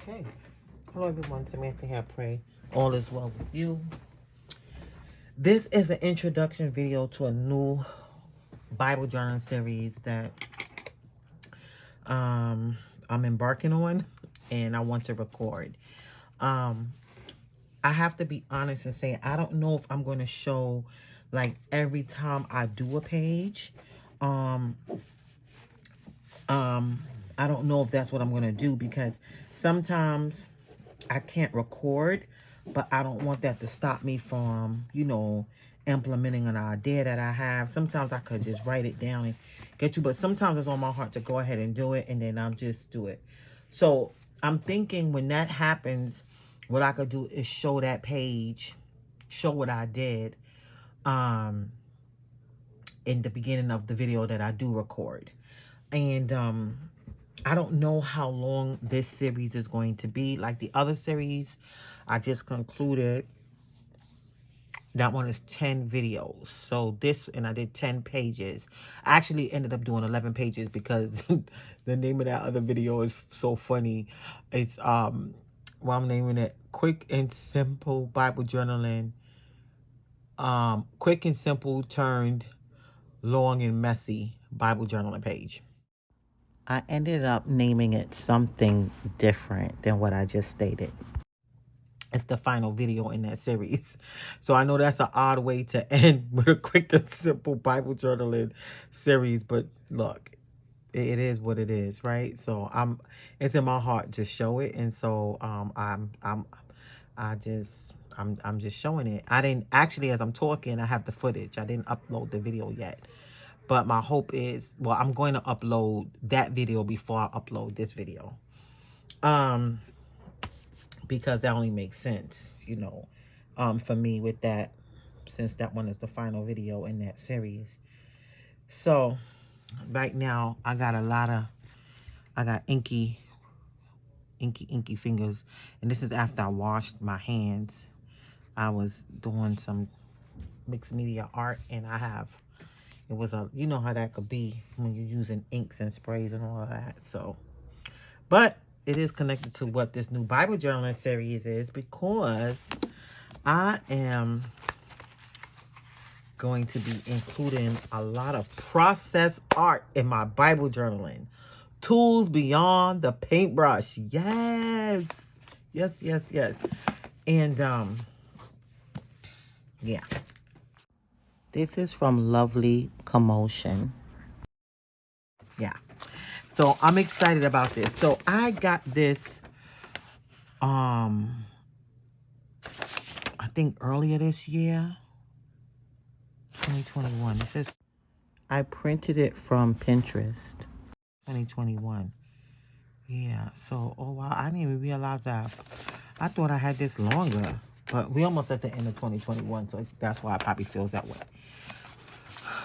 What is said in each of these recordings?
Okay. Hello, everyone. Samantha here. Pray all is well with you. This is an introduction video to a new Bible journal series that I'm embarking on, and I want to record. I have to be honest and say I don't know if I'm going to show like every time I do a page. I don't know if that's what I'm going to do, because sometimes I can't record, but I don't want that to stop me from, implementing an idea that I have. Sometimes I could just write it down and get you, but sometimes it's on my heart to go ahead and do it, and then I'll just do it. So I'm thinking when that happens, what I could do is show that page, show what I did in the beginning of the video that I do record. And I don't know how long this series is going to be. Like the other series I just concluded, that one is 10 videos. So this, and I did 10 pages. I actually ended up doing 11 pages because the name of that other video is so funny. It's, well, I'm naming it Quick and Simple Bible Journaling. Quick and Simple turned long and messy Bible journaling page. I ended up naming it something different than what I just stated. It's the final video in that series. So I know that's an odd way to end with a quick and simple Bible journaling series, but look, it is what it is, right? So it's in my heart to show it, and so I'm just showing it. I didn't actually, as I'm talking, I have the footage. I didn't upload the video yet. But my hope is, well, I'm going to upload that video before I upload this video. Because that only makes sense, for me with that, since that one is the final video in that series. So right now I got inky fingers. And this is after I washed my hands. I was doing some mixed media art, and it was you know how that could be when you're using inks and sprays and all of that. So, but it is connected to what this new Bible journaling series is, because I am going to be including a lot of process art in my Bible journaling. Tools beyond the paintbrush. Yes. Yes, yes, yes. And yeah. This is from Lovely Commotion. Yeah. So I'm excited about this. So I got this, I think earlier this year, 2021. It says I printed it from Pinterest, 2021. Yeah. So, oh wow, I didn't even realize that. I thought I had this longer, but we almost at the end of 2021, so that's why it probably feels that way.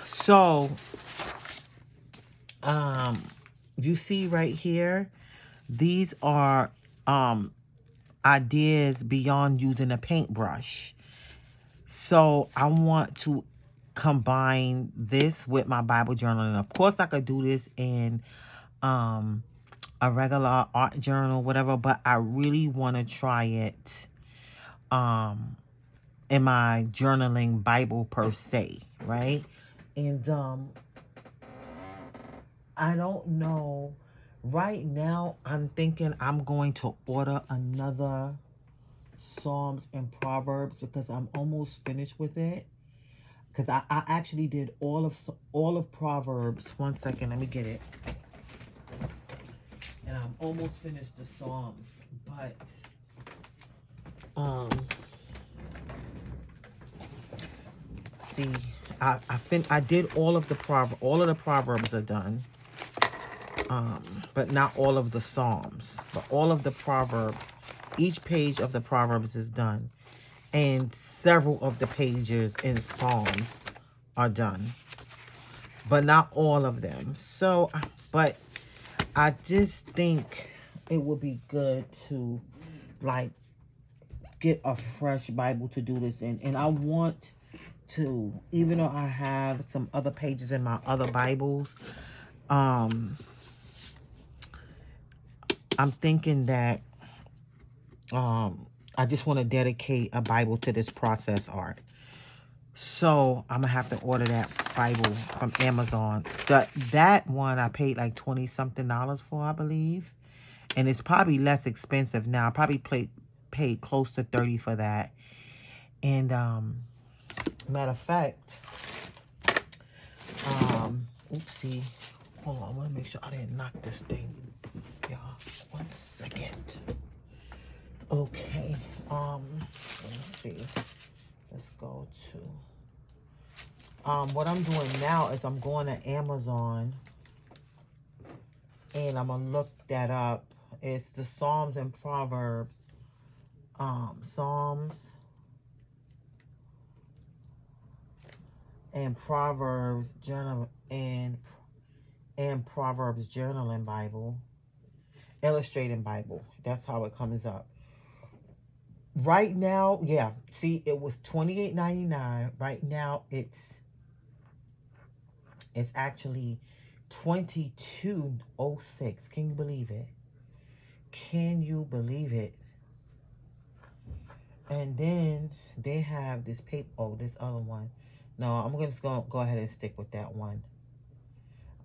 So, you see right here, these are ideas beyond using a paintbrush. So I want to combine this with my Bible journaling. Of course, I could do this in a regular art journal, whatever, but I really want to try it in my journaling Bible per se, right? And I don't know. Right now, I'm thinking I'm going to order another Psalms and Proverbs, because I'm almost finished with it. Because I actually did all of Proverbs. 1 second, let me get it. And I'm almost finished the Psalms, but see, I did all of the Proverbs are done. But not all of the Psalms, but all of the Proverbs. Each page of the Proverbs is done, and several of the pages in Psalms are done, but not all of them. So, but I just think it would be good to like get a fresh Bible to do this in. And I want to, even though I have some other pages in my other Bibles, I'm thinking that I just want to dedicate a Bible to this process art. So I'm gonna have to order that Bible from Amazon. That one I paid like $20-something for, I believe. And it's probably less expensive now. I probably paid close to $30 for that. And matter of fact, oopsie. Hold on, I wanna make sure I didn't knock this thing. Y'all, 1 second. Okay. Let me see. Let's go to what I'm doing now is I'm going to Amazon and I'm gonna look that up. It's the Psalms and Proverbs. Psalms and Proverbs journal and Proverbs journaling Bible. Illustrating Bible. That's how it comes up. Right now, yeah. See, it was $28.99. Right now it's actually $22.06. Can you believe it? Can you believe it? And then they have this paper. Oh, this other one. No, I'm just going to go ahead and stick with that one.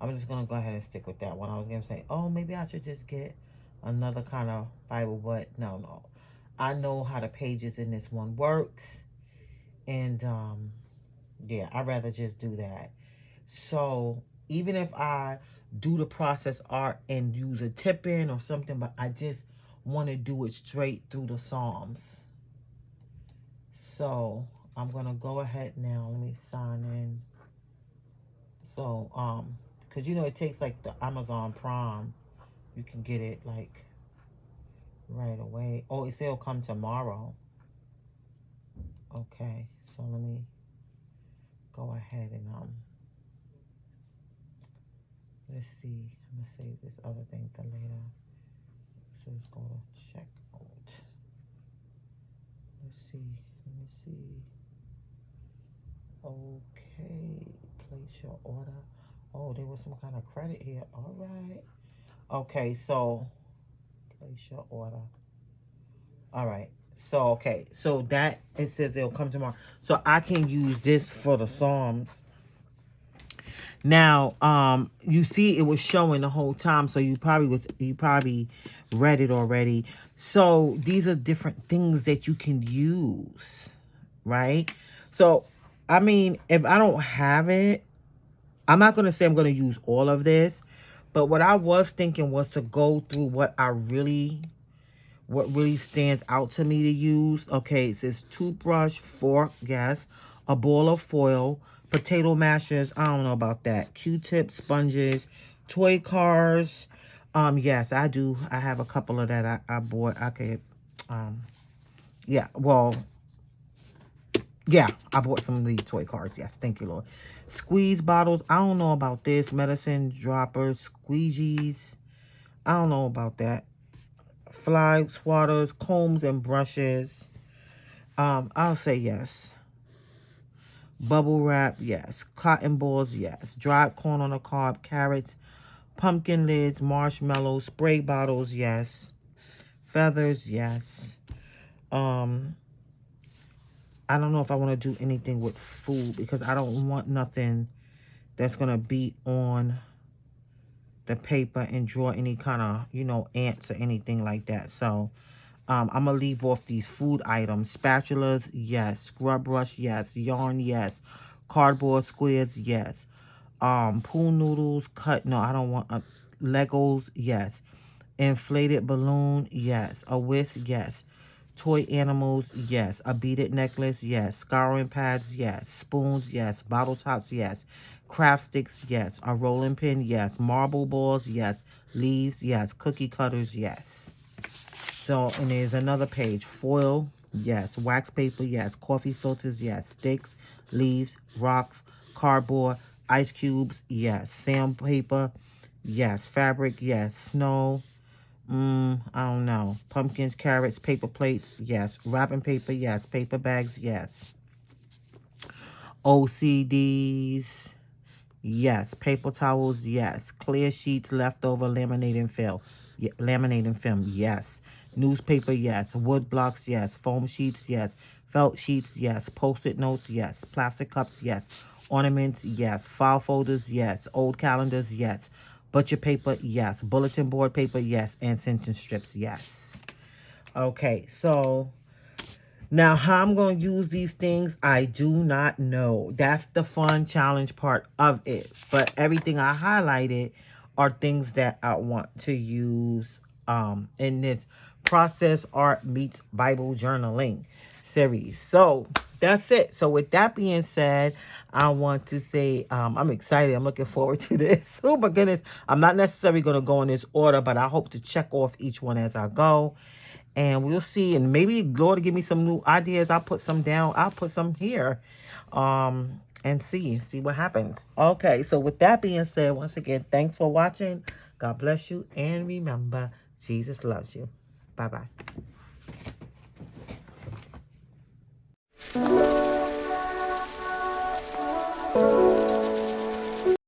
I'm just going to go ahead and stick with that one. I was going to say, oh, maybe I should just get another kind of Bible. But no. I know how the pages in this one works. And, yeah, I'd rather just do that. So even if I do the process art and use a tip-in or something, but I just want to do it straight through the Psalms. So I'm going to go ahead now. Let me sign in. So, because, you know, it takes like the Amazon Prime. You can get it like right away. Oh, it said it'll come tomorrow. Okay. So let me go ahead and, let's see. I'm going to save this other thing for later. So let's go to check out. Let's see. Let me see. Okay. Place your order. Oh, there was some kind of credit here. All right. Okay, so place your order. All right. So, okay. So that, it says it'll come tomorrow. So I can use this for the Psalms. Now, you see it was showing the whole time, so you probably read it already. So these are different things that you can use, right? So, I mean, if I don't have it, I'm not going to say I'm going to use all of this, but what I was thinking was to go through what really stands out to me to use. Okay, it says toothbrush, fork, yes, a ball of foil, potato mashers, I don't know about that, Q-tips, sponges, toy cars. Yes, I do. I have a couple of that I bought. Okay, yeah, well, yeah, I bought some of these toy cars. Yes, thank you, Lord. Squeeze bottles. I don't know about this. Medicine droppers, squeegees. I don't know about that. Fly swatters, combs and brushes. I'll say yes. Bubble wrap, yes. Cotton balls, yes. Dried corn on the cob, carrots, pumpkin lids, marshmallows, spray bottles, yes. Feathers, yes. I don't know if I want to do anything with food because I don't want nothing that's going to be on the paper and draw any kind of, you know, ants or anything like that. So, I'm going to leave off these food items. Spatulas, yes. Scrub brush, yes. Yarn, yes. Cardboard squares, yes. Pool noodles, no, I don't want, Legos, yes. Inflated balloon, yes. A whisk, yes. Toy animals, yes. A beaded necklace, yes. Scouring pads, yes. Spoons, yes. Bottle tops, yes. Craft sticks, yes. A rolling pin, yes. Marble balls, yes. Leaves, yes. Cookie cutters, yes. So, and there's another page. Foil, yes. Wax paper, yes. Coffee filters, yes. Sticks, leaves, rocks, cardboard, ice cubes, yes. Sandpaper, yes. Fabric, yes. Snow, I don't know. Pumpkins, carrots, paper plates, yes. Wrapping paper, yes. Paper bags, yes. OCDs, yes. Paper towels, yes. Clear sheets, leftover laminating fill. Laminating film, yes. Newspaper, yes. Wood blocks, yes. Foam sheets, yes. Felt sheets, yes. Post-it notes, yes. Plastic cups, yes. Ornaments, yes. File folders, yes. Old calendars, yes. Butcher paper, yes. Bulletin board paper, yes. And sentence strips, yes. Okay, so now how I'm going to use these things, I do not know. That's the fun challenge part of it. But everything I highlighted are things that I want to use in this Process Art Meets Bible Journaling series. So that's it. So with that being said, I want to say I'm excited. I'm looking forward to this. Oh my goodness. I'm not necessarily going to go in this order, but I hope to check off each one as I go. And we'll see. And maybe Lord give me some new ideas. I'll put some down. I'll put some here. And see what happens. Okay, so with that being said, once again, thanks for watching. God bless you. And remember, Jesus loves you. Bye-bye.